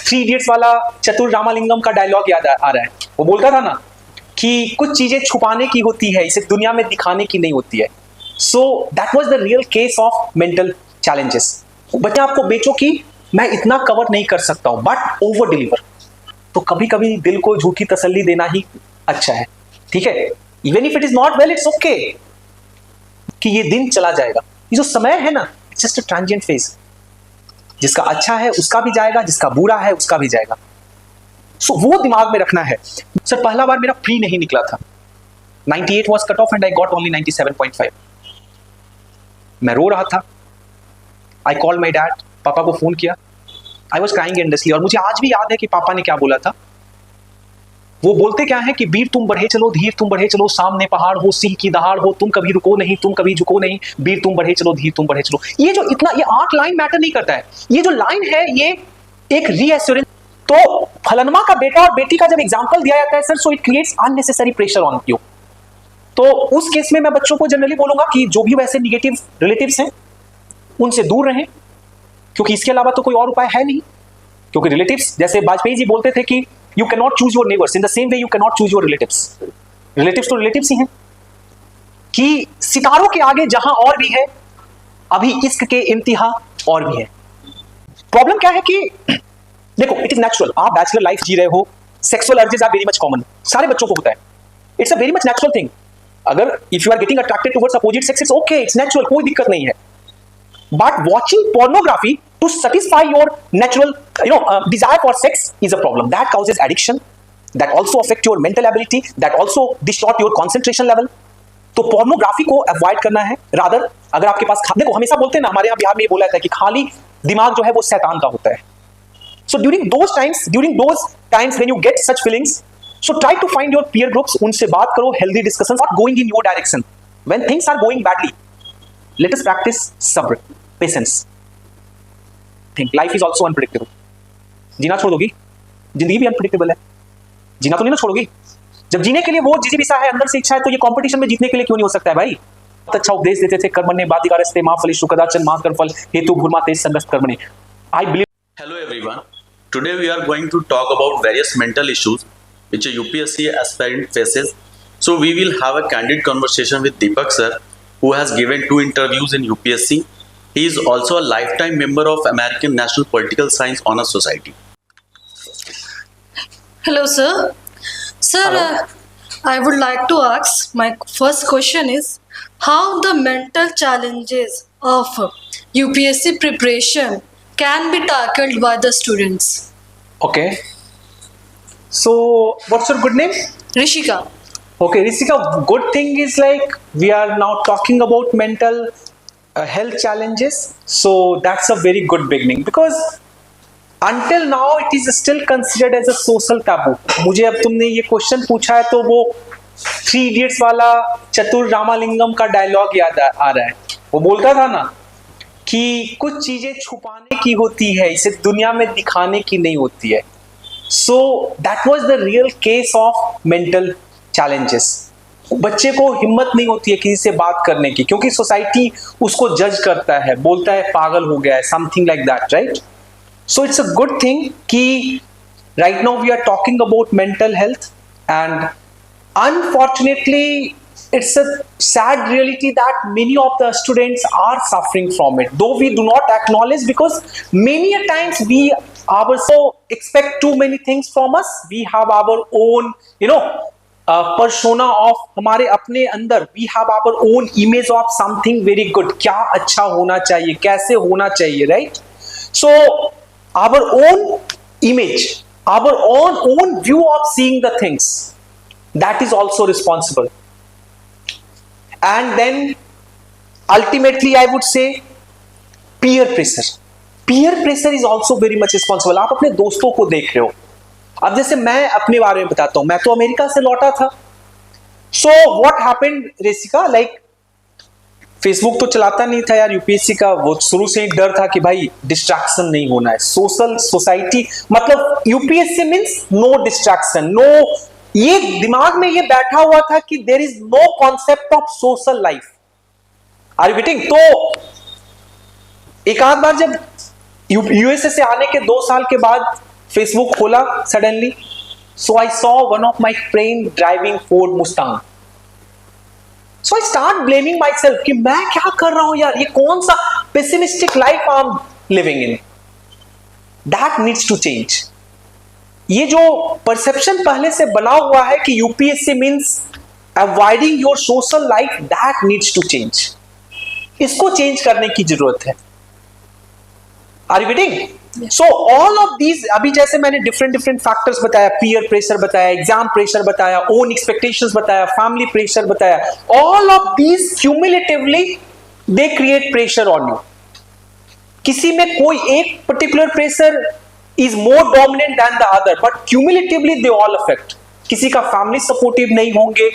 Three idiots वाला चतुर रामालिंगम का डायलॉग याद आ रहा है। वो बोलता था ना कि कुछ चीजें छुपाने की होती है, इसे दुनिया में दिखाने की नहीं होती है। So that was the real case of mental challenges. बच्चे आपको बेचो कि मैं इतना कवर नहीं कर सकता हूं, बट ओवर डिलीवर। तो कभी कभी दिल को झूठी तसल्ली देना ही अच्छा है, ठीक है। Even if it is not well, it's okay, कि ये दिन चला जाएगा। ये जो समय है ना, it's just a transient phase. जिसका अच्छा है उसका भी जाएगा, जिसका बुरा है उसका भी जाएगा। सो वो दिमाग में रखना है। सर पहला बार मेरा प्री नहीं निकला था, 98 was cut off and I got only 97.5। मैं रो रहा था। आई कॉल्ड माय डैड, पापा को फोन किया। I was crying endlessly. और मुझे आज भी याद है कि पापा ने क्या बोला था। वो बोलते क्या है कि वीर तुम बढ़े चलो, धीर तुम बढ़े चलो, सामने पहाड़ हो, सिंह की दहाड़ हो, तुम कभी रुको नहीं, तुम कभी झुको नहीं, वीर तुम बढ़े चलो, धीर तुम बढ़े चलो। ये जो इतना, ये 8 लाइन मैटर नहीं करता है। ये जो लाइन है ये एक रीएश्योरेंस। तो फलनमा का बेटा और बेटी का जब एग्जांपल दिया जाता है sir, so it creates unnecessary pressure on you. तो उस केस में मैं बच्चों को जनरली बोलूंगा कि जो भी वैसे निगेटिव रिलेटिव्स हैं उनसे दूर रहें, क्योंकि इसके अलावा तो कोई और उपाय है नहीं। क्योंकि रिलेटिव्स, जैसे वाजपेयी जी बोलते थे कि you can not choose your neighbours, in the same way you can not choose your relatives. Relatives तो रिलेटिव्स ही हैं। कि सितारों के आगे जहां और भी है, अभी इश्क के इंतहा और भी है। प्रॉब्लम क्या है कि देखो, इट इज नेचुरल। आप बैचलर लाइफ जी रहे हो, sexual urges are very much common, सारे बच्चों को होता है। It's a very much natural thing. अगर if you are getting attracted towards opposite sex, it's okay, it's natural, कोई दिक्कत नहीं है। But watching pornography to satisfy your natural, desire for sex is a problem. That causes addiction. That also affect your mental ability. That also distort your concentration level. तो pornography को avoid करना है। Rather, अगर आपके पास देखो, हमेशा बोलते हैं ना, हमारे यहाँ बिहार में ये बोला जाता है कि खाली दिमाग जो है वो शैतान का होता है। So during those times when you get such feelings, so try to find your peer groups. उनसे बात करो, healthy discussions, not going in your direction. When things are going badly, let us practice sabr, patience. Think life is also unpredictable. जीना छोड़ दोगी, जिंदगी भी unpredictable है। जीना तो नहीं ना छोड़ोगी। जब जीने के लिए वो जिजीविसा है, अंदर से इच्छा है, तो ये कंपटीशन में जीतने के लिए क्यों नहीं हो सकता है भाई। बहुत अच्छा उपदेश देते थे, कर्मण्ये बाधिकारस्ते मा फलेषु कदाचन मा कर्मफल हेतु भूर्मा तेज संगत कर्मणि। I believe. Hello everyone. Today we are going to talk about various mental issues which a UPSC aspirant faces. So we will have a candid conversation with Deepak sir, who has given 2 interviews in UPSC. He is also a lifetime member of American National Political Science Honor Society. Hello, sir. Sir, Hello. I would like to ask, my first question is, how the mental challenges of UPSC preparation can be tackled by the students? Okay. So, what's your good name? Rishika. Okay, Rishika, good thing is like we are now talking about mental health challenges. So that's a very good beginning because until now it is still considered as a social taboo. मुझे अब तुमने ये question पूछा है तो वो three idiots वाला चतुर रामालिंगम का डायलॉग याद आ रहा है। वो बोलता था ना कि कुछ चीजें छुपाने की होती है, इसे दुनिया में दिखाने की नहीं होती है। So that was the real case of mental challenges. बच्चे को हिम्मत नहीं होती है किसी से बात करने की, क्योंकि सोसाइटी उसको जज करता है, बोलता है पागल हो गया है, something like that, right. So it's a good thing कि right now we are talking about mental health and unfortunately it's a sad reality that many of the students are suffering from it, though we do not acknowledge, because many a times we also expect too many things from us. We have our own, persona of हमारे अपने अंदर, we have our own image of something very good. क्या अच्छा होना चाहिए, कैसे होना चाहिए, right? So our own image, our own view of seeing the things, that is also responsible. And then ultimately I would say peer pressure. Peer pressure is also very much responsible. आप अपने दोस्तों को देख रहे हो। अब जैसे मैं अपने बारे में बताता हूं, मैं तो अमेरिका से लौटा था। सो व्हाट हैपेंड रेसिका, लाइक फेसबुक तो चलाता नहीं था यार यूपीएससी का, वो शुरू से ही डर था कि भाई डिस्ट्रैक्शन नहीं होना है। सोशल सोसाइटी मतलब UPSC means no distraction, no, ये दिमाग में ये बैठा हुआ था कि there is no concept of social life. Are you getting? तो एक आध बार जब यूएसए से आने के 2 साल के बाद फेसबुक खोला suddenly, so I saw one of my friend driving Ford Mustang. So I start blaming my self कि मैं क्या कर रहा हूं यार, ये कौन सा pessimistic life I am living in. That needs to change. ये जो परसेप्शन पहले से बना हुआ है कि UPSC means avoiding your social life, that needs to change. इसको चेंज करने की जरूरत है. Are you getting? So all of these, अभी जैसे मैंने डिफरेंट डिफरेंट फैक्टर्स बताया, पीयर प्रेशर बताया, एग्जाम प्रेशर बताया, ओन एक्सपेक्टेशंस बताया, फैमिली प्रेशर बताया, all of these cumulatively they create pressure on you. किसी में कोई एक particular pressure is more dominant than the other, but cumulatively they all affect. किसी का फैमिली सपोर्टिव नहीं होंगे,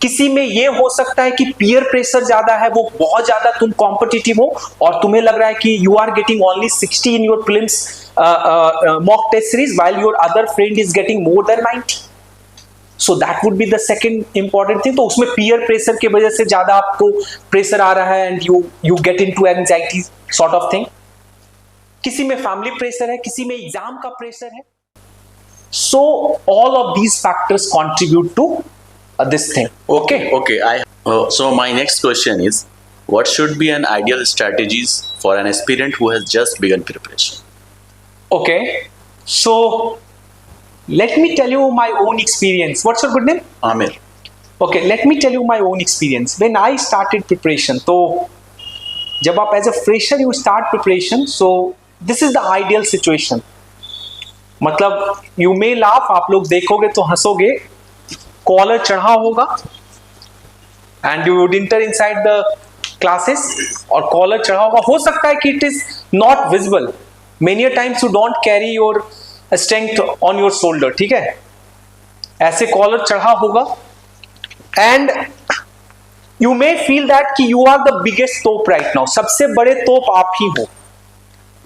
किसी में ये हो सकता है कि पीयर प्रेशर ज्यादा है, वो बहुत ज्यादा तुम कॉम्पिटिटिव हो और तुम्हें लग रहा है कि you are getting only 60 in your prelims mock test series while your other friend is getting more than 90. So that would be the second important thing. तो उसमें पीयर प्रेशर की वजह से ज्यादा आपको प्रेशर आ रहा है and you get into anxiety sort of thing. किसी में फैमिली प्रेशर है, किसी में एग्जाम का प्रेशर है. So all of these factors contribute to this thing. Okay. So my next question is, what should be an ideal strategies for an aspirant who has just begun preparation? Okay, so let me tell you my own experience. What's your good name? Amir. Okay, let me tell you my own experience. When I started preparation, तो जब आप as a fresher you start preparation, so this is the ideal situation. मतलब you may laugh, आप लोग देखोगे तो हंसोगे, collar चढ़ा होगा and you would enter inside the classes और कॉलर चढ़ा होगा. हो सकता है कि it is not visible. Many a times you don't carry your strength on your shoulder. ठीक है, ऐसे कॉलर चढ़ा होगा and you may feel that कि you are the biggest तोप right now. सबसे बड़े तोप आप ही हो.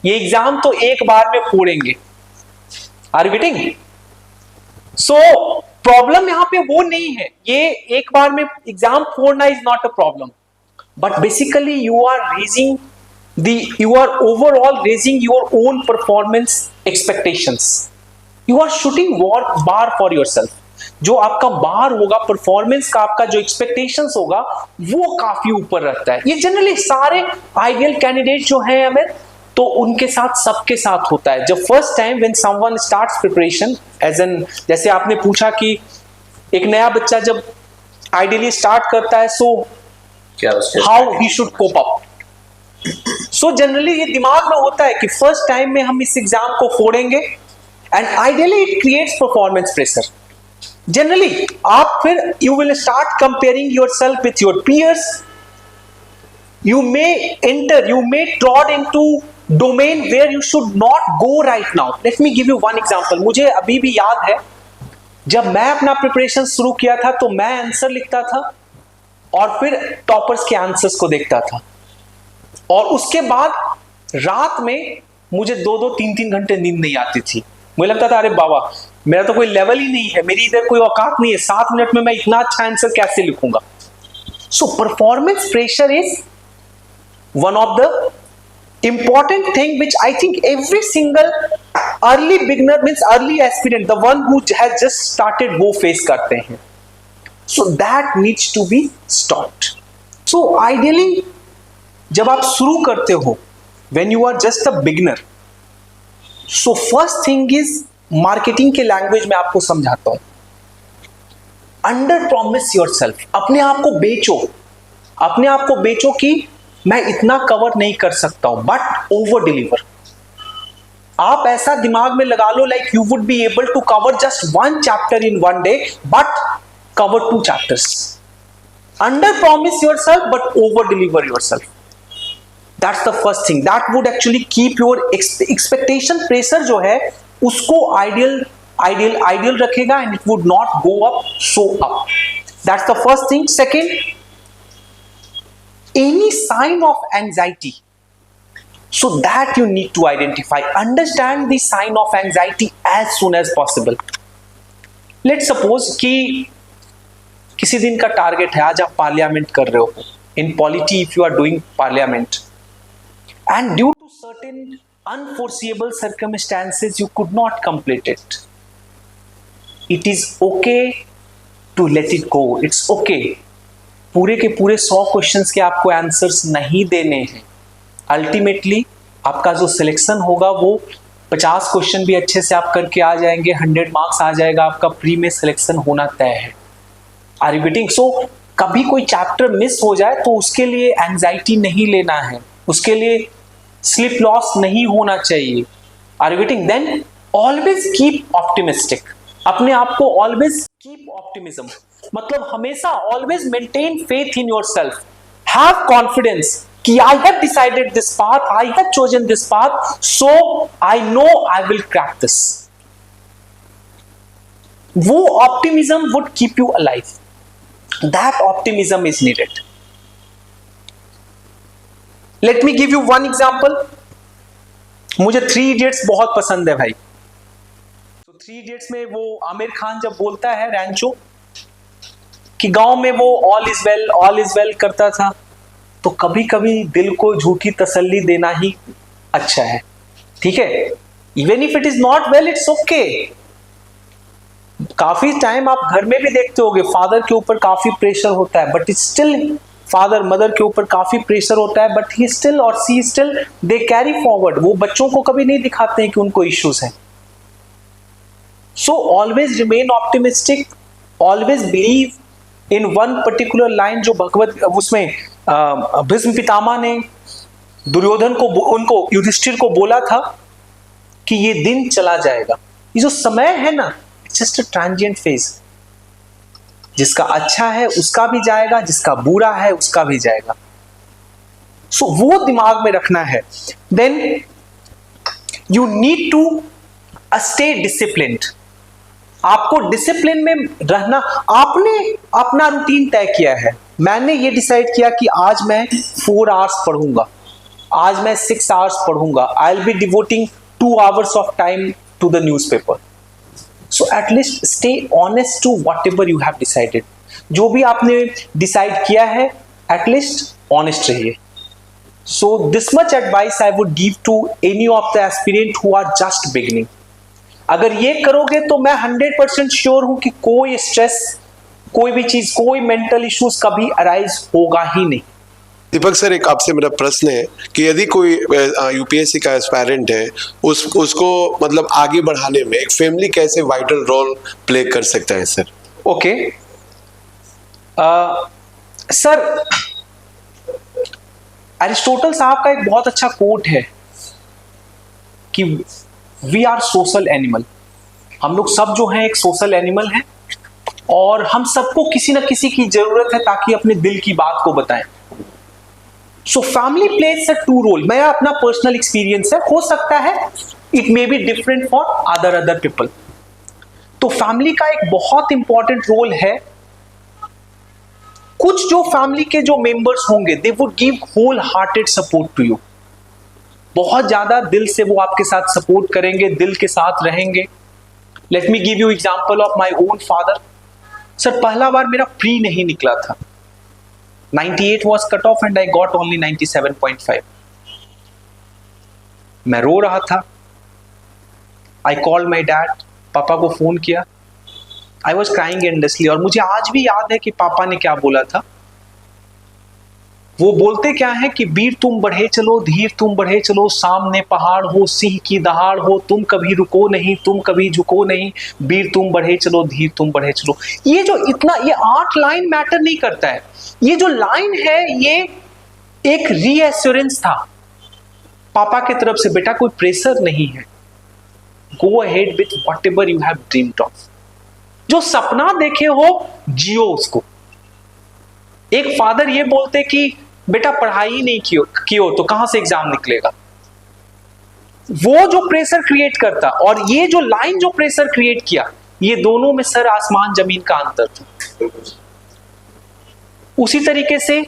ये एग्जाम तो एक बार में फोड़ेंगे. Are you getting? So problem यहां पे वो नहीं है, ये एक बार में एग्जाम फोड़ना is not a problem, but basically you are overall raising your own performance expectations. You are shooting bar for yourself. जो आपका बार होगा परफॉर्मेंस का, आपका जो एक्सपेक्टेशंस होगा वो काफी ऊपर रहता है. ये जनरली सारे आइडियल कैंडिडेट जो हैं हमें, तो उनके साथ सबके साथ होता है. जब first time when someone starts preparation as an, जैसे आपने पूछा कि एक नया बच्चा जब आइडियली स्टार्ट करता है, so how he should cope up. So generally ये दिमाग में होता है कि फर्स्ट टाइम में हम इस एग्जाम को फोड़ेंगे and ideally it creates performance pressure. Generally आप फिर you will start comparing yourself with your peers. You may trod into domain where you should not go right now. Let me give you one example. मुझे अभी भी याद है जब मैं अपना प्रिपरेशन शुरू किया था तो मैं आंसर लिखता था और फिर टॉपर्स के आंसर्स को देखता था और उसके बाद रात में मुझे 2-3 घंटे नींद नहीं आती थी. मुझे लगता था अरे बाबा मेरा तो कोई लेवल ही नहीं है, मेरी इधर कोई औकात नहीं है, 7 मिनट में मैं इतना अच्छा आंसर कैसे लिखूंगा. So performance pressure is one of the important thing which I think every single early beginner means early aspirant, the one who has just started, वो face करते हैं. So that needs to be stopped. So ideally जब आप शुरू करते हो, when you are just a beginner, so first thing is marketing के language में आपको समझाता हूं. Under promise yourself. अपने आप को बेचो, अपने आप को बेचो कि मैं इतना कवर नहीं कर सकता हूं, बट ओवर डिलीवर. आप ऐसा दिमाग में लगा लो like you would be able to cover just 1 chapter in 1 day but cover 2 chapters. Under promise yourself but over deliver yourself. That's the first thing. That would actually keep your expectation pressure जो है उसको ideal रखेगा and it would not go up so up. That's the first thing. Second, any sign of anxiety, so that you need to identify. Understand the sign of anxiety as soon as possible. Let's suppose कि किसी दिन का target है, आज आप parliament कर रहे हो. In polity, if you are doing parliament and due to certain unforeseeable circumstances you could not complete it. It is okay to let it go. It's okay. पूरे के पूरे 100 क्वेश्चंस के आपको आंसर्स नहीं देने हैं. अल्टीमेटली आपका जो सिलेक्शन होगा वो 50 क्वेश्चन भी अच्छे से आप करके आ जाएंगे, 100 मार्क्स आ जाएगा, आपका प्री में सिलेक्शन होना तय है. Are you getting? सो कभी कोई चैप्टर मिस हो जाए तो उसके लिए एंजाइटी नहीं लेना है, उसके लिए स्लिप लॉस नहीं होना चाहिए. Are you getting? Then always keep optimistic. अपने आप को ऑलवेज कीप ऑप्टिमिज्म, मतलब हमेशा always maintain faith in yourself. Have confidence कि I have decided this path, I have chosen this path, so I know I will crack this. वो optimism would keep you alive. That optimism is needed. Let me give you one example. मुझे 3 idiots बहुत पसंद है भाई. तो 3 idiots में वो आमिर खान जब बोलता है रैंचो कि गांव में वो ऑल इज वेल करता था, तो कभी कभी दिल को झूठी तसल्ली देना ही अच्छा है. ठीक है, even if it is not well it's okay. काफी टाइम आप घर में भी देखते होंगे फादर के ऊपर काफी प्रेशर होता है, but it's still father mother के ऊपर काफी प्रेशर होता है, बट ही स्टिल और सी स्टिल दे कैरी फॉरवर्ड. वो बच्चों को कभी नहीं दिखाते हैं कि उनको इश्यूज हैं. So always remain optimistic, always believe in one particular line जो भगवत उसमें भीष्म पितामह ने दुर्योधन को उनको युधिष्ठिर को बोला था कि ये दिन चला जाएगा. ये जो समय है ना, it's just a transient phase. जिसका अच्छा है उसका भी जाएगा, जिसका बुरा है उसका भी जाएगा. सो वो दिमाग में रखना है. Then you need to stay disciplined. आपको डिसिप्लिन में रहना. आपने अपना रूटीन तय किया है. मैंने ये डिसाइड किया कि आज मैं 4 आवर्स पढ़ूंगा, आज मैं 6 आवर्स पढ़ूंगा. I will be devoting 2 hours of time to the newspaper. So at least stay honest to whatever you have decided. जो भी आपने डिसाइड किया है एटलीस्ट ऑनेस्ट रहिए. So this much advice I would give to any of the aspirant who are just beginning. अगर ये करोगे तो मैं 100% श्योर हूं कि कोई स्ट्रेस, कोई भी चीज, कोई मेंटल इश्यूज कभी अराइज होगा ही नहीं. दीपक सर, एक आपसे मेरा प्रश्न है कि यदि कोई यूपीएससी का एस्पायरेंट है, उसको मतलब आगे बढ़ाने में एक फैमिली कैसे वाइटल रोल प्ले कर सकता है सर? ओके सर, एरिस्टोटल साहब का एक बहुत अच्छा कोट है कि वी आर सोशल एनिमल. हम लोग सब जो हैं एक सोशल एनिमल हैं और हम सबको किसी ना किसी की जरूरत है ताकि अपने दिल की बात को बताएं. So family plays a 2 role. मेरा अपना पर्सनल एक्सपीरियंस है, हो सकता है it may be different for other people. तो फैमिली का एक बहुत इंपॉर्टेंट रोल है. कुछ जो फैमिली के जो मेंबर्स होंगे they would give whole hearted support to you. बहुत ज्यादा दिल से वो आपके साथ सपोर्ट करेंगे, दिल के साथ रहेंगे. Late me give you example of my own father. Sir, पहला बार मेरा प्री नहीं निकला था. 98 was cut off and I got only 97.5. मैं रो रहा था. I called my dad. पापा को फोन किया. I was crying endlessly. और मुझे आज भी याद है कि पापा ने क्या बोला था. वो बोलते क्या है कि वीर तुम बढ़े चलो, धीर तुम बढ़े चलो, सामने पहाड़ हो, सिंह की दहाड़ हो, तुम कभी रुको नहीं, तुम कभी झुको नहीं, वीर तुम बढ़े चलो, धीर तुम बढ़े चलो. ये जो इतना, ये 8 लाइन मैटर नहीं करता है. ये जो लाइन है ये एक रीएश्योरेंस था पापा की तरफ से, बेटा कोई प्रेशर नहीं है, go ahead with whatever you have dreamed of. जो सपना देखे हो जियो उसको. एक फादर ये बोलते कि बेटा पढ़ाई ही नहीं कियो तो कहां से एग्जाम निकलेगा. वो जो प्रेशर क्रिएट करता और ये जो लाइन जो प्रेशर क्रिएट किया, ये दोनों में सर आसमान जमीन का अंतर था. उसी तरीके से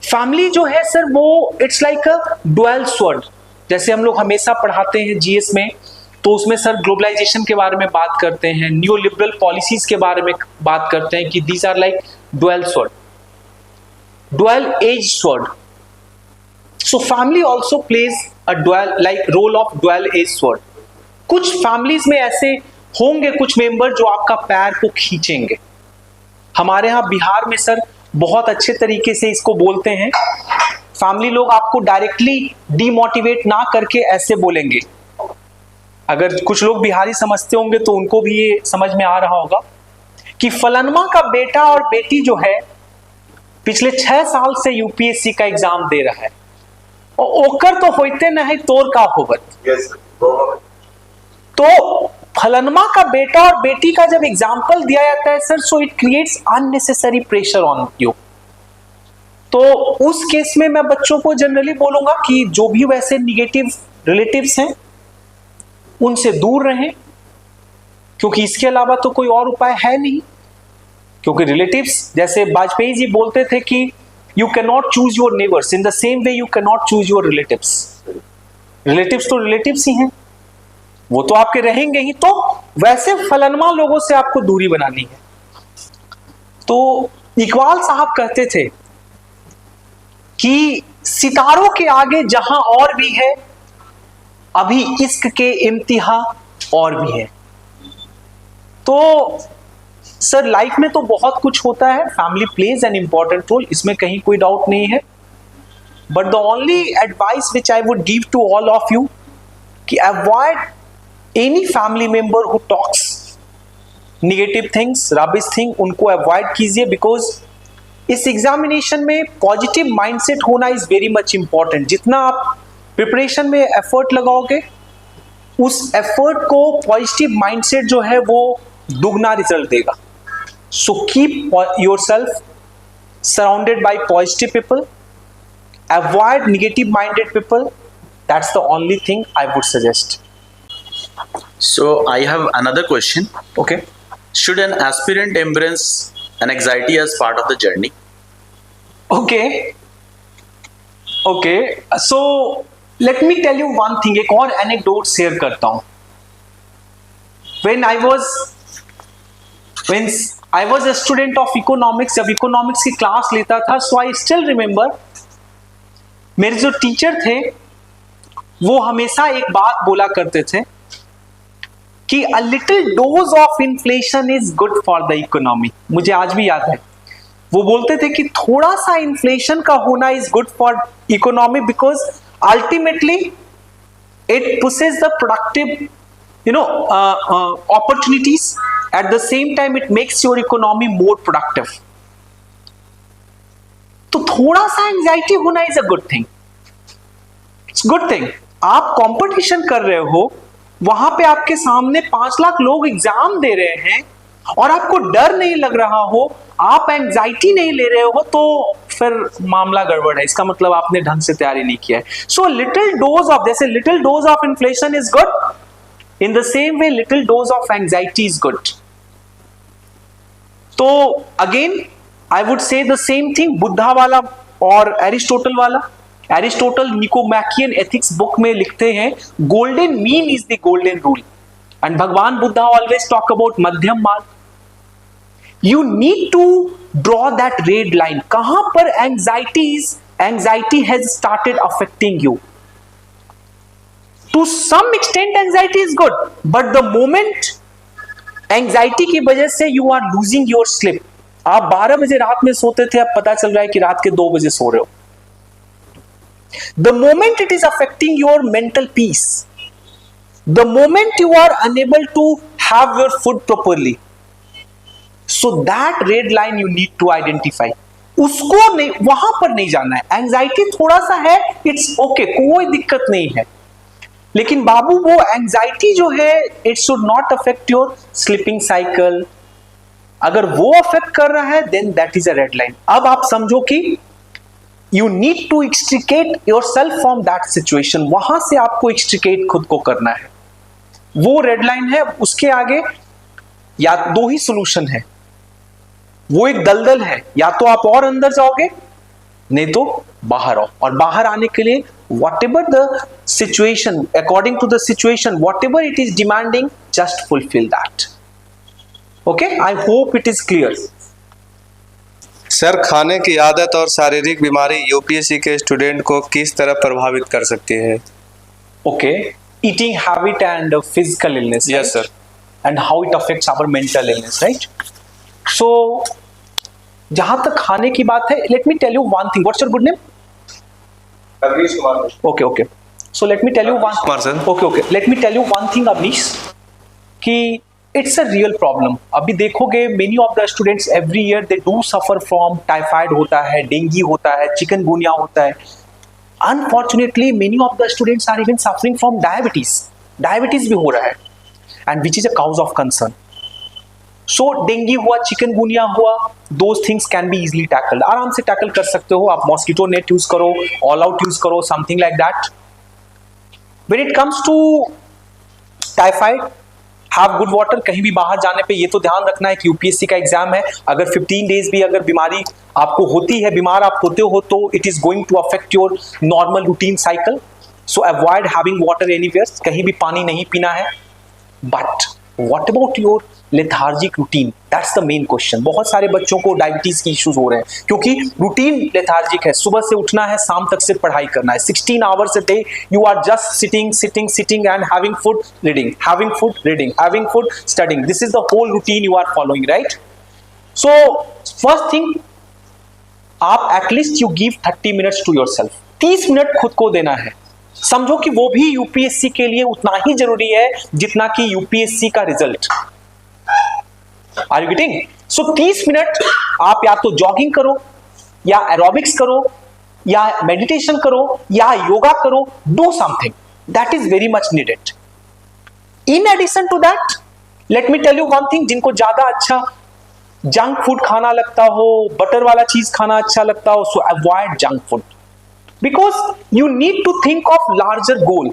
फैमिली जो है सर वो it's like a dual sword. जैसे हम लोग हमेशा पढ़ाते हैं जीएस में, तो उसमें सर ग्लोबलाइजेशन के बारे में बात करते हैं, न्यू लिबरल पॉलिसीज के बारे में बात करते हैं कि these are like dual sword, dual edge sword. So family also plays a dual like role of dual edge sword. कुछ फैमिलीज में ऐसे होंगे कुछ मेंबर जो आपका पैर को खींचेंगे। हमारे यहाँ बिहार में सर बहुत अच्छे तरीके से इसको बोलते हैं, फैमिली लोग आपको डायरेक्टली डीमोटिवेट ना करके ऐसे बोलेंगे। अगर कुछ लोग बिहारी समझते होंगे तो उनको भी ये समझ में आ रहा होगा कि फलनमा का बेटा और बेटी जो है पिछले 6 साल से यूपीएससी का एग्जाम दे रहा है और ओकर तो होते न है तोर का होवत। तो फलनमा का बेटा और बेटी का जब एग्जाम्पल दिया जाता है sir, so it creates unnecessary pressure on you. तो उस केस में मैं बच्चों को जनरली बोलूंगा कि जो भी वैसे निगेटिव रिलेटिव्स हैं उनसे दूर रहें, क्योंकि इसके अलावा तो कोई और उपाय है नहीं। क्योंकि रिलेटिव्स, जैसे वाजपेयी जी बोलते थे कि you can not choose your neighbours in the same way you can not choose your relatives. Relatives तो रिलेटिव्स ही हैं, वो तो आपके रहेंगे ही। तो वैसे फलनमा लोगों से आपको दूरी बनानी है। तो इकबाल साहब कहते थे कि सितारों के आगे जहां और भी है, अभी इश्क के इम्तिहा और भी है। तो सर लाइफ में तो बहुत कुछ होता है, family plays an important role, इसमें कहीं कोई डाउट नहीं है। But the only advice which I would give to all of you कि avoid any family member who talks negative things, rubbish thing, उनको अवॉइड कीजिए। बिकॉज इस एग्जामिनेशन में पॉजिटिव माइंडसेट होना इज वेरी मच इंपॉर्टेंट। जितना आप preparation में effort लगाओगे, उस एफर्ट को पॉजिटिव माइंडसेट जो है वो दुगना रिजल्ट देगा। So keep yourself surrounded by positive people, avoid negative minded people. That's the only thing I would suggest. So I have another question. Okay. Should an aspirant embrace an anxiety as part of the journey? Okay. Okay. So let me tell you one thing. एक और anecdote share करता हूँ. When I was a student of economics, जब economics की class लेता था, so I still remember मेरे जो टीचर थे वो हमेशा एक बात बोला करते थे कि a little dose of inflation is good for the economy। मुझे आज भी याद है, वो बोलते थे कि थोड़ा सा इन्फ्लेशन का होना is good for economy, because ultimately it pushes the productive opportunities, at the same time it makes your economy more productive। तो थोड़ा सा एंजाइटी होना is a good thing, it's good thing. आप कंपटीशन कर रहे हो, वहां पे आपके सामने 5 लाख लोग एग्जाम दे रहे हैं और आपको डर नहीं लग रहा हो, आप एंजाइटी नहीं ले रहे हो, तो फिर मामला गड़बड़ है। इसका मतलब आपने ढंग से तैयारी नहीं किया है। सो लिटिल डोज ऑफ, जैसे little dose of inflation is good, in the same way little dose of anxiety is good. तो again I would say the same thing, Buddha वाला और एरिस्टोटल वाला। एरिस्टोटल निकोमैकियन एथिक्स बुक में लिखते हैं golden mean is the golden rule, and भगवान Buddha always talk about मध्यम मार्ग। You need to draw that red line, कहां पर anxiety has started affecting you. To some extent anxiety is good, but the moment anxiety की वजह से you are losing your sleep, आप 12 बजे रात में सोते थे, अब पता चल रहा है कि रात के 2 बजे सो रहे हो। The moment it is affecting your mental peace, the moment you are unable to have your food properly, so that red line you need to identify। उसको नहीं, वहां पर नहीं जाना है। एंजाइटी थोड़ा सा है, इट्स ओके, कोई दिक्कत नहीं है, लेकिन बाबू वो एंजाइटी जो है it should not affect your sleeping cycle. अगर वो अफेक्ट कर रहा है then that is a red line. अब आप समझो कि you need to extricate yourself from that situation, वहां से आपको एक्सट्रिकेट खुद को करना है, वो रेड लाइन है। उसके आगे या 2 ही सोल्यूशन है, वो एक दलदल है, या तो आप और अंदर जाओगे नहीं तो बाहर आओ, और बाहर आने के लिए whatever the situation, according to the situation, whatever it is demanding, just fulfill that। Okay, I hope it is clear। Sir, खाने की आदत और शारीरिक बीमारी यूपीएससी के स्टूडेंट को किस तरह प्रभावित कर सकती है? Okay, eating habit and physical illness. Yes, right? sir. And how it affects our mental illness, right? So, जहां तक खाने की बात है, let me tell you one thing. What's your good name? Avnish Kumar. Okay. So let me tell you one. Kumar, sir. Okay. Let me tell you one thing, Avnish, कि it's a real problem. अभी देखोगे many of the students every year they do suffer from typhoid होता है, dengue होता है, chikungunya होता है. Unfortunately, many of the students are even suffering from diabetes. Diabetes भी हो रहा है, and which is a cause of concern. So dinghy हुआ, चिकनगुनिया हुआ, those things can be easily tackled. आराम से टैकल कर सकते हो आप. मॉस्किटो नेट यूज करो, ऑल आउट यूज करो, something like that. When it comes to typhoid, have good water. कहीं भी बाहर जाने पे ये तो ध्यान रखना है कि यूपीएससी का एग्जाम है. अगर 15 डेज भी अगर बीमारी आपको होती है, बीमार आप होते हो, तो it is going to affect your normal routine cycle. So avoid having water anywhere. कहीं भी पानी नहीं पीना है. But what about your lethargic routine? That's the main question. बहुत सारे बच्चों को डायबिटीज की इश्यूज हो रहे हैं क्योंकि रूटीन लेथार्जिक है. सुबह से उठना है, शाम तक से पढ़ाई करना है. 16 hours a day you are just sitting and having food, reading, having food, reading, having food, studying. This is the whole routine you are following, right? So first thing, आप at least you give 30 minutes to yourself. 30 minute खुद को देना है. समझो कि वो भी UPSC के लिए उतना ही जरूरी है जितना कि यूपीएससी का result. Are you getting? So 30 minute आप या तो जॉगिंग करो, या एरोबिक्स करो, या मेडिटेशन करो, या योगा करो. Do something that is very much needed. In addition to that, let me tell you one thing. जिनको ज्यादा अच्छा जंक फूड खाना लगता हो, बटर वाला चीज खाना अच्छा लगता हो, so avoid junk food. Because you need to think of larger goal.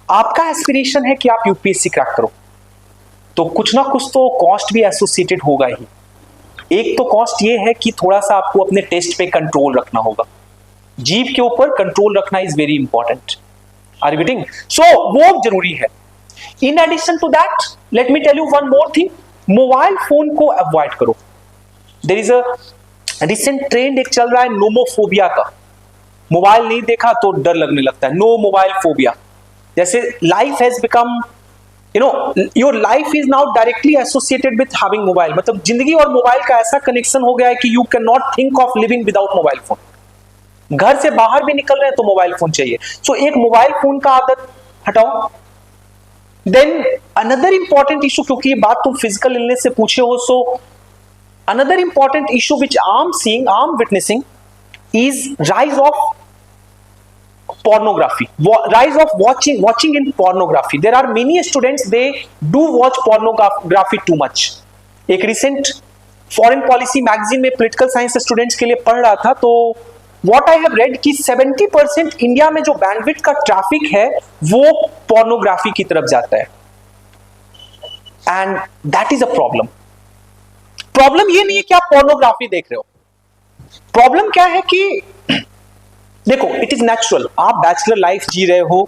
आपका एस्पिरेशन है कि आप यूपीएससी क्रैक करो, तो कुछ ना कुछ तो कॉस्ट भी एसोसिएटेड होगा ही. एक तो कॉस्ट ये है कि थोड़ा सा आपको अपने टेस्ट पे कंट्रोल रखना होगा. जीभ के ऊपर कंट्रोल रखना is very important. Are you getting? So वो जरूरी है. In addition to that, let me tell you one more thing. Mobile phone को अवॉइड करो. There is a recent trend एक चल रहा है नोमोफोबिया का. मोबाइल नहीं देखा तो डर लगने लगता है. No mobile phobia. जैसे life has become, you know, your life is now directly associated with having mobile. मतलब जिंदगी और मोबाइल का ऐसा कनेक्शन हो गया है कि you can not think of living without mobile phone. घर से बाहर भी निकल रहे हैं तो मोबाइल फोन चाहिए. सो एक मोबाइल फोन का आदत हटाओ. देन अनदर इंपॉर्टेंट इशू, क्योंकि ये बात तुम फिजिकल इलनेस से पूछे हो, so another important issue which I am witnessing is rise of pornography, rise of watching in pornography. There are many students, they do watch pornography too much. एक recent foreign policy magazine में political science students के लिए पढ़ रहा था, तो what I have read कि 70% India में जो बैंडविड्थ का ट्रैफिक है वो pornography की तरफ जाता है. and that is a problem. Problem ये नहीं है कि आप pornography देख रहे हो. प्रॉब्लम क्या है कि देखो, इट इज नेचुरल. आप बैचलर लाइफ जी रहे हो,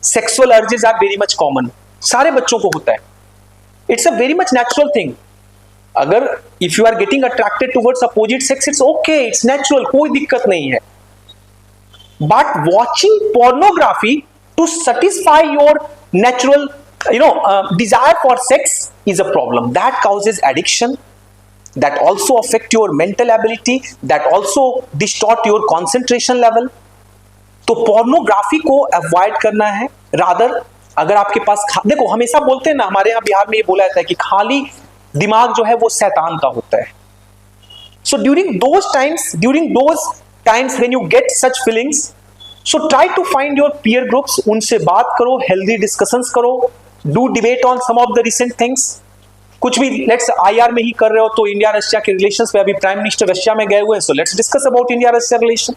sexual urges are very much common, सारे बच्चों को होता है. It's a very much natural thing. अगर if you are getting attracted towards opposite sex, it's okay, it's natural, कोई दिक्कत नहीं है. But watching pornography to satisfy your natural, desire for sex is a problem. That causes addiction. That also affect your mental ability, that also distort your concentration level. तो pornography को avoid करना है. rather, अगर आपके पास देखो, हमेशा बोलते हैं ना, हमारे यहाँ बिहार में ये बोला जाता है कि खाली दिमाग जो है वो शैतान का होता है. so during those times when you get such feelings, so try to find your peer groups. उनसे बात करो, healthy discussions करो, do debate on some of the recent things. कुछ भी लेट्स आईआर में ही कर रहे हो तो इंडिया रशिया के रिलेशंस पे, अभी प्राइम मिनिस्टर रशिया में गए हुए हैं, so let's discuss about India Russia relation.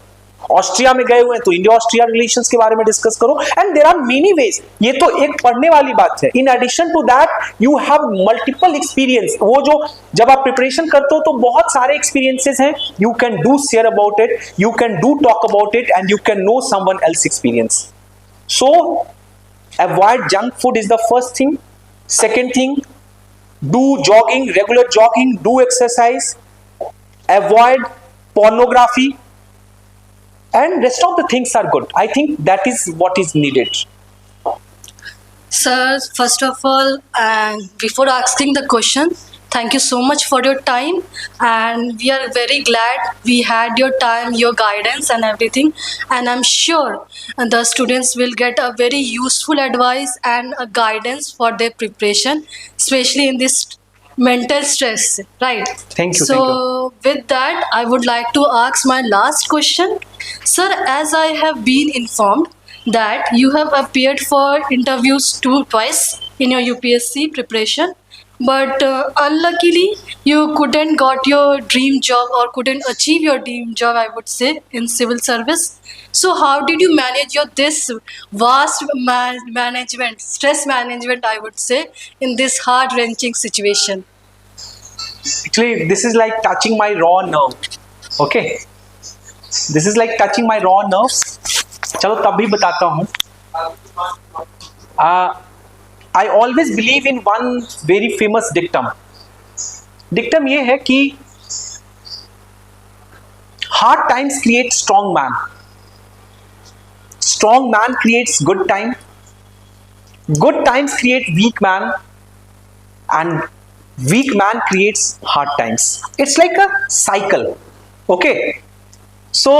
Austria में गए हुए हैं तो इंडिया ऑस्ट्रिया रिलेशंस के बारे में डिस्कस करो. And there are many ways. ये तो एक पढ़ने वाली बात है. In addition to that you have multiple experience. वो जो जब आप प्रिपरेशन करते हो तो बहुत सारे एक्सपीरियंसेस हैं. You can do share about it, you can do talk about it, and you can know someone else experience. So avoid junk food is the first thing. Second thing, do jogging, regular jogging, do exercise, avoid pornography, and rest of the things are good. I think that is what is needed. Sir, first of all, and before asking the question, thank you so much for your time, and we are very glad we had your time, your guidance, and everything. And I'm sure the students will get a very useful advice and a guidance for their preparation, especially in this mental stress, right? Thank you, So, thank you. with that, I would like to ask my last question. Sir, as I have been informed that you have appeared for interviews twice in your UPSC preparation, but unluckily you couldn't got your dream job or couldn't achieve your dream job, I would say, in civil service. So how did you manage your this vast management, stress management, I would say, in this heart wrenching situation? Actually, this is like touching my raw nerve. Okay, this is like touching my raw nerves. चलो तब भी बताता हूँ. I always believe in one very famous dictum. Dictum ये है कि hard times create strong man. Strong man creates good time. Good times create weak man, and weak man creates hard times. It's like a cycle. Okay. So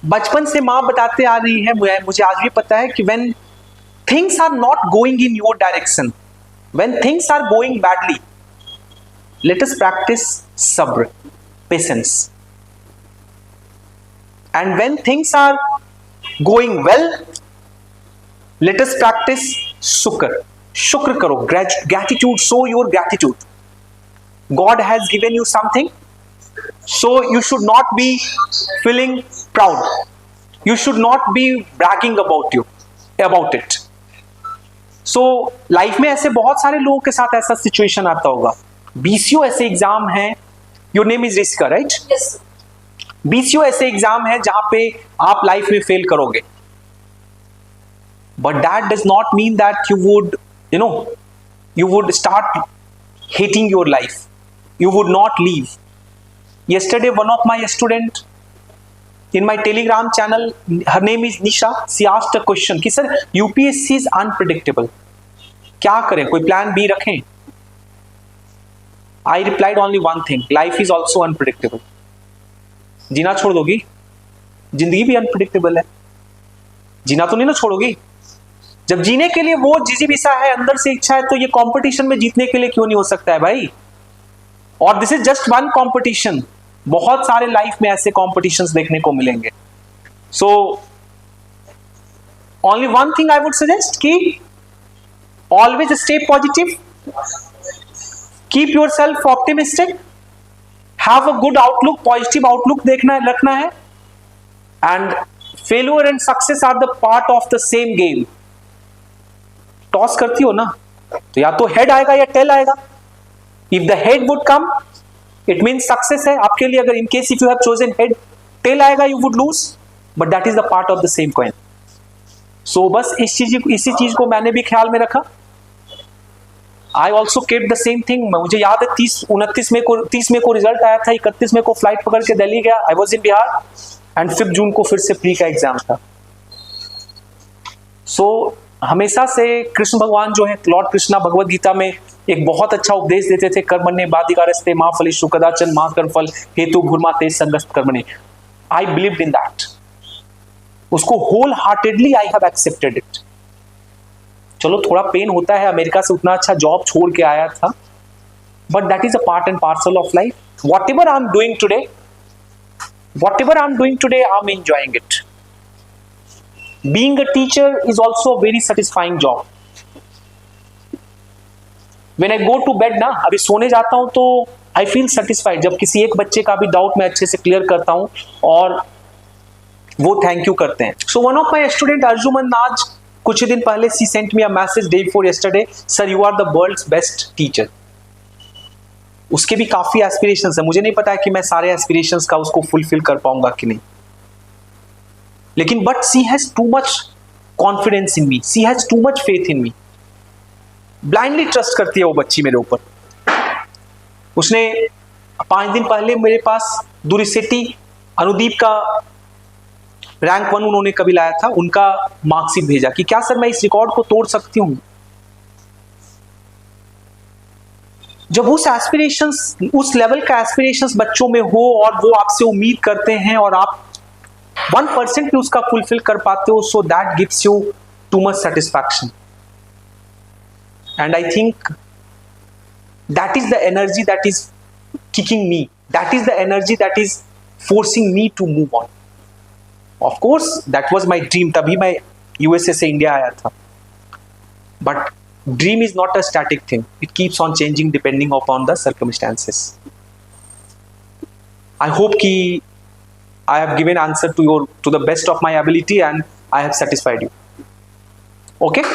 बचपन से माँ बताते आ रही है, मुझे आज भी पता है कि when things are not going in your direction, when things are going badly, let us practice sabr, patience. And when things are going well, let us practice shukr. Shukr karo, gratitude, show your gratitude. God has given you something, so you should not be feeling proud. You should not be bragging about it. So life में ऐसे बहुत सारे लोगों के साथ ऐसा situation आता होगा. BCO ऐसे एग्जाम है. Your name is rieska, right? Yes. BCO ऐसे एग्जाम है जहां पे आप लाइफ में फेल करोगे. But that does not mean that you would start hating your life. You would not leave. Yesterday, one of my student in my Telegram channel, her name is Nisha, she asked a question कि sir UPSC is unpredictable, क्या करें, कोई plan B रखें? I replied only one thing, life is also unpredictable. जीना छोड़ दोगी? जिंदगी भी unpredictable है. जीना तो नहीं ना छोड़ोगी? जब जीने के लिए वो जिजीबिसा है, अंदर से इच्छा है, तो ये कंपटीशन में जीतने के लिए क्यों नहीं हो सकता है भाई? और this is just one competition. बहुत सारे लाइफ में ऐसे कॉम्पिटिशन्स देखने को मिलेंगे. So only one thing I would suggest कि always stay positive, keep your self optimistic, have a good outlook, positive outlook रखना है. And failure and success are the part of the same game. Toss करती हो ना, तो या तो head आएगा या टेल आएगा. If the head would come, it means success है आपके लिए. अगर in case if you have chosen head, tail आएगा, you would lose. But that is the part of the same coin. So बस इसी चीज को मैंने भी ख्याल में रखा. I also kept the same thing. मुझे याद है 30 मई को रिजल्ट आया था. 31 मई को फ्लाइट पकड़ के दिल्ली गया. I was in Bihar and 5 जून को फिर से प्री का एग्जाम था. सो हमेशा से कृष्ण भगवान जो है, लॉर्ड कृष्णा भगवत गीता में एक बहुत अच्छा उपदेश देते थे, कर्मण्ये बाधिकारस्ते मा फलेषु कदाचन मा कर्मफल हेतु भूर्मा ते संगस्त कर्मणि. I believed in that. उसको wholeheartedly I have accepted it. चलो थोड़ा पेन होता है, अमेरिका से उतना अच्छा जॉब छोड़ के आया था, but that is a part and parcel of life. What ever I am doing today, I am enjoying it. Being a teacher is also a very satisfying job. When I go to bed ना, अभी सोने जाता हूँ तो I feel satisfied जब किसी एक बच्चे का भी डाउट मैं अच्छे से क्लियर करता हूँ और वो थैंक यू करते हैं. So one of my student Arjuman आज कुछ दिन पहले she sent me a message day before yesterday, sir you are the world's best teacher. उसके भी काफी एस्पिरेशंस है. मुझे नहीं पता है कि मैं सारे एस्पिरेशंस का उसको फुलफिल कर पाऊंगा कि नहीं, लेकिन but she has too much confidence in me, she has too much faith in me. Blindly trust करती है वो बच्ची मेरे ऊपर. उसने 5 दिन पहले मेरे पास दूरिसेटी अनुदीप का रैंक 1 उन्होंने कभी लाया था, उनका मार्कशीट भेजा कि क्या सर मैं इस रिकॉर्ड को तोड़ सकती हूँ. जब उस एस्पिरेशंस, उस लेवल का एस्पिरेशंस बच्चों में हो और वो आपसे उम्मीद करते हैं और आप 1% भी उसका फुलफिल कर पाते हो, so that gives you too much satisfaction. And I think that is the energy that is kicking me, that is the energy that is forcing me to move on. Of course that was my dream, तभी मैं USA से India आया था. But dream is not a static thing, it keeps on changing depending upon the circumstances. I hope ki I have given answer to the best of my ability and I have satisfied you. Okay.